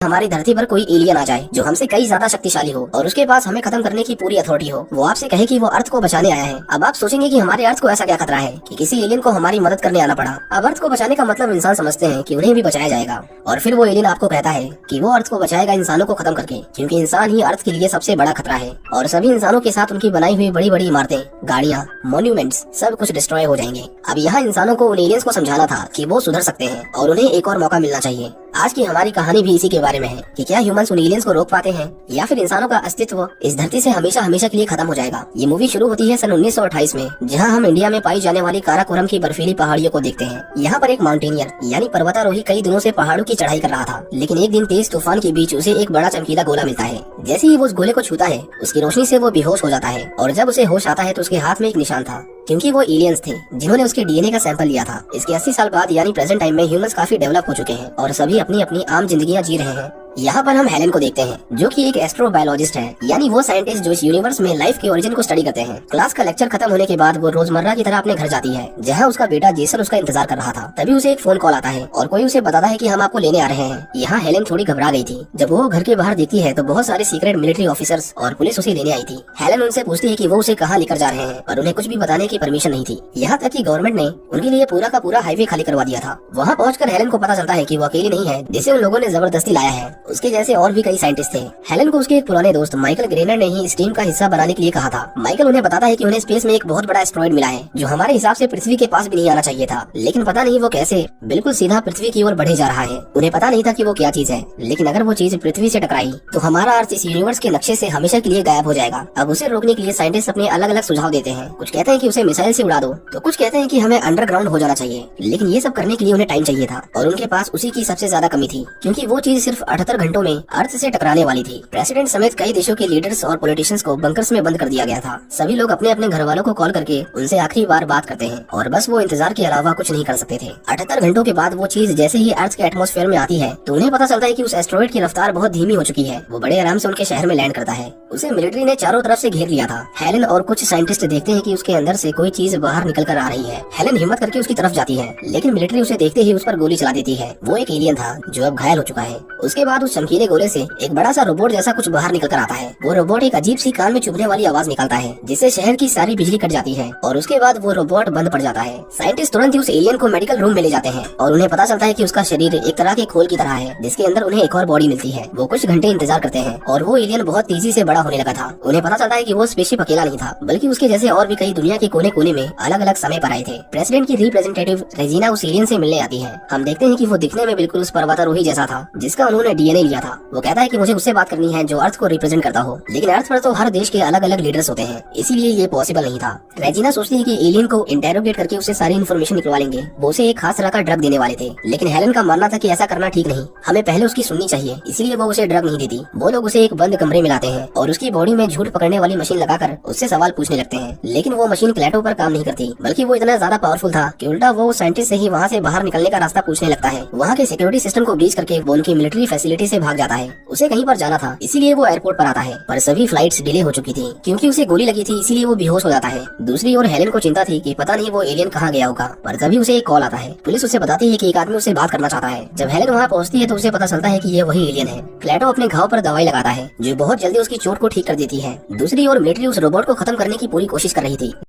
हमारी धरती पर कोई एलियन आ जाए जो हमसे कई ज्यादा शक्तिशाली हो और उसके पास हमें खत्म करने की पूरी अथॉरिटी हो, वो आपसे कहे कि वो अर्थ को बचाने आया है। अब आप सोचेंगे कि हमारे अर्थ को ऐसा क्या खतरा है कि किसी एलियन को हमारी मदद करने आना पड़ा। अब अर्थ को बचाने का मतलब इंसान समझते हैं कि उन्हें भी बचाया जाएगा, और फिर वो एलियन आपको कहता है कि वो अर्थ को बचाएगा इंसानों को खत्म करके, क्योंकि इंसान ही अर्थ के लिए सबसे बड़ा खतरा है। और सभी इंसानों के साथ उनकी बनाई हुई बड़ी बड़ी इमारतें, गाड़ियाँ, मॉन्यूमेंट्स सब कुछ डिस्ट्रॉय हो जाएंगे। अब यहाँ इंसानों को उन एलियंस को समझाना था कि वो सुधर सकते हैं और उन्हें एक और मौका मिलना चाहिए। आज की हमारी कहानी भी इसी के बारे में है कि क्या ह्यूमंस उन एलियंस को रोक पाते हैं या फिर इंसानों का अस्तित्व इस धरती से हमेशा हमेशा के लिए खत्म हो जाएगा। ये मूवी शुरू होती है सन 1928 में, जहां हम इंडिया में पाई जाने वाली काराकोरम की बर्फीली पहाड़ियों को देखते हैं। यहाँ पर एक माउंटेनियर यानी पर्वतारोही कई दिनों से पहाड़ों की चढ़ाई कर रहा था, लेकिन एक दिन तेज तूफान के बीच उसे एक बड़ा चमकीला गोला मिलता है। जैसे ही वो उस गोले को छूता है, उसकी रोशनी से वो बेहोश हो जाता है, और जब उसे होश आता है तो उसके हाथ में एक निशान था, क्योंकि वो एलियंस थे जिन्होंने उसके डीएनए का सैंपल लिया था। इसके 80 साल बाद यानी प्रेजेंट टाइम में ह्यूमंस काफी डेवलप हो चुके हैं और सभी अपनी अपनी आम जिंदगियां जी रहे हैं। यहाँ पर हम हेलेन को देखते हैं, जो कि एक एस्ट्रोबायोलॉजिस्ट है, यानी वो साइंटिस्ट जो इस यूनिवर्स में लाइफ के ओरिजिन को स्टडी करते हैं। क्लास का लेक्चर खत्म होने के बाद वो रोजमर्रा की तरह अपने घर जाती है, जहाँ उसका बेटा जेसन उसका इंतजार कर रहा था। तभी उसे एक फोन कॉल आता है और कोई उसे बताता है कि हम आपको लेने आ रहे हैं। यहाँ हेलेन थोड़ी घबरा गई थी। जब वो घर के बाहर देखती है तो बहुत सारे सीक्रेट मिलिट्री ऑफिसर्स और पुलिस उसे लेने आई थी। हेलेन उनसे पूछती है कि वो उसे कहाँ लेकर जा रहे हैं, पर उन्हें कुछ भी बताने की परमिशन नहीं थी। यहाँ तक कि गवर्नमेंट ने उनके लिए पूरा का पूरा हाईवे खाली करवा दिया था। वहाँ पहुंचकर हेलेन को पता चलता है कि वो अकेली नहीं है, जिसे उन लोगों ने जबरदस्ती लाया है। उसके जैसे और भी कई साइंटिस्ट थे। हेलेन को उसके एक पुराने दोस्त माइकल ग्रेनर ने ही इस टीम का हिस्सा बनाने के लिए कहा था। माइकल उन्हें बताता है कि उन्हें स्पेस में एक बहुत बड़ा एस्टेरॉयड मिला है, जो हमारे हिसाब से पृथ्वी के पास भी नहीं आना चाहिए था, लेकिन पता नहीं वो कैसे बिल्कुल सीधा पृथ्वी की ओर बढ़े जा रहा है। उन्हें पता नहीं था कि वो क्या चीज है, लेकिन अगर वो चीज पृथ्वी से टकराई तो हमारा अर्थ इस यूनिवर्स के नक्शे से हमेशा के लिए गायब हो जाएगा। अब उसे रोकने के लिए साइंटिस्ट अपने अलग अलग सुझाव देते हैं। कुछ कहते हैं कि उसे मिसाइल से उड़ा दो, तो कुछ कहते हैं कि हमें अंडरग्राउंड हो जाना चाहिए, लेकिन ये सब करने के लिए उन्हें टाइम चाहिए था, और उनके पास उसी की सबसे ज्यादा कमी थी, क्योंकि वो चीज सिर्फ 78 घंटों में अर्थ से टकराने वाली थी। प्रेसिडेंट समेत कई देशों के लीडर्स और पॉलिटिशियंस को बंकर्स में बंद कर दिया गया था। सभी लोग अपने अपने घर वालों को कॉल करके उनसे आखिरी बार बात करते हैं, और बस वो इंतजार के अलावा कुछ नहीं कर सकते थे। 78 घंटों के बाद वो चीज जैसे ही अर्थ के एटमॉस्फेयर में आती है तो उन्हें पता चलता है कि उस एस्टेरॉयड की रफ्तार बहुत धीमी हो चुकी है। वो बड़े आराम से उनके शहर में लैंड करता है। उसे मिलिट्री ने चारों तरफ से घेर लिया था। हेलेन और कुछ साइंटिस्ट देखते हैं कि उसके अंदर से कोई चीज बाहर निकल कर आ रही है। हेलेन हिम्मत करके उसकी तरफ जाती है, लेकिन मिलिट्री उसे देखते ही उस पर गोली चला देती है। वो एक एलियन था जो अब घायल हो चुका है। उसके बाद उस चमकीले गोले से एक बड़ा सा रोबोट जैसा कुछ बाहर निकल कर आता है। वो रोबोट एक अजीब सी कान में चुभने वाली आवाज निकालता है, जिससे शहर की सारी बिजली कट जाती है, और उसके बाद वो रोबोट बंद पड़ जाता है। साइंटिस्ट तुरंत ही उस एलियन को मेडिकल रूम में ले जाते हैं, और उन्हें पता चलता है कि उसका शरीर एक तरह के खोल की तरह है, जिसके अंदर उन्हें एक और बॉडी मिलती है। वो कुछ घंटे इंतजार करते हैं, और वो एलियन बहुत तेजी से बड़ा होने लगा था। उन्हें पता चलता है कि वो स्पेसशिप अकेला नहीं था, बल्कि उसके जैसे और भी कई दुनिया के कोने कोने में अलग अलग समय पर आए थे। प्रेसिडेंट की रिप्रेजेंटेटिव रेजिना उस एलियन से मिलने आती है। हम देखते हैं कि वो दिखने में बिल्कुल उस पर्वतारोही जैसा था जिसका उन्होंने डीएनए लिया था। वो कहता है कि मुझे उससे बात करनी है जो अर्थ को रिप्रेजेंट करता हो, लेकिन अर्थ पर तो हर देश के अलग अलग लीडर्स होते हैं, इसीलिए ये पॉसिबल नहीं था। रेजिना सोचती है कि एलियन को इंटेरोगेट करके उससे सारी इन्फॉर्मेशन निकलवा लेंगे। वो उसे एक खास तरह का ड्रग देने वाले थे, लेकिन हेलेन का मानना था कि ऐसा करना ठीक नहीं, हमें पहले उसकी सुननी चाहिए, इसीलिए वो उसे ड्रग नहीं देती। वो लोग उसे एक बंद कमरे में लाते हैं और उसकी बॉडी में झूठ पकड़ने वाली मशीन लगाकर उससे सवाल पूछने लगते हैं, लेकिन वो मशीन क्लैटो पर काम नहीं करती, बल्कि वो इतना ज्यादा पावरफुल था कि उल्टा वो साइंटिस्ट से ही वहाँ से बाहर निकलने का रास्ता पूछने लगता है। वहाँ के सिक्योरिटी सिस्टम को ब्रीच करके वो उनकी मिलिट्री फैसिलिटी से भाग जाता है। उसे कहीं पर जाना था, इसीलिए वो एयरपोर्ट पर आता है, पर सभी फ्लाइट्स डिले हो चुकी थी क्योंकि उसे गोली लगी थी, इसीलिए वो बेहोश हो जाता है। दूसरी ओर हेलेन को चिंता थी कि पता नहीं वो एलियन कहाँ गया होगा, पर तभी उसे एक कॉल आता है। पुलिस उसे बताती है कि एक आदमी उससे बात करना चाहता है। जब हेलेन वहाँ पहुँचती है तो उसे पता चलता है कि ये वही एलियन है। क्लैटो अपने घाव पर दवाई लगाता है, जो बहुत जल्दी उसकी चोट को ठीक कर देती है। दूसरी ओर मिलिट्री उस रोबोट को खत्म करने की पूरी कोशिश कर रही थी।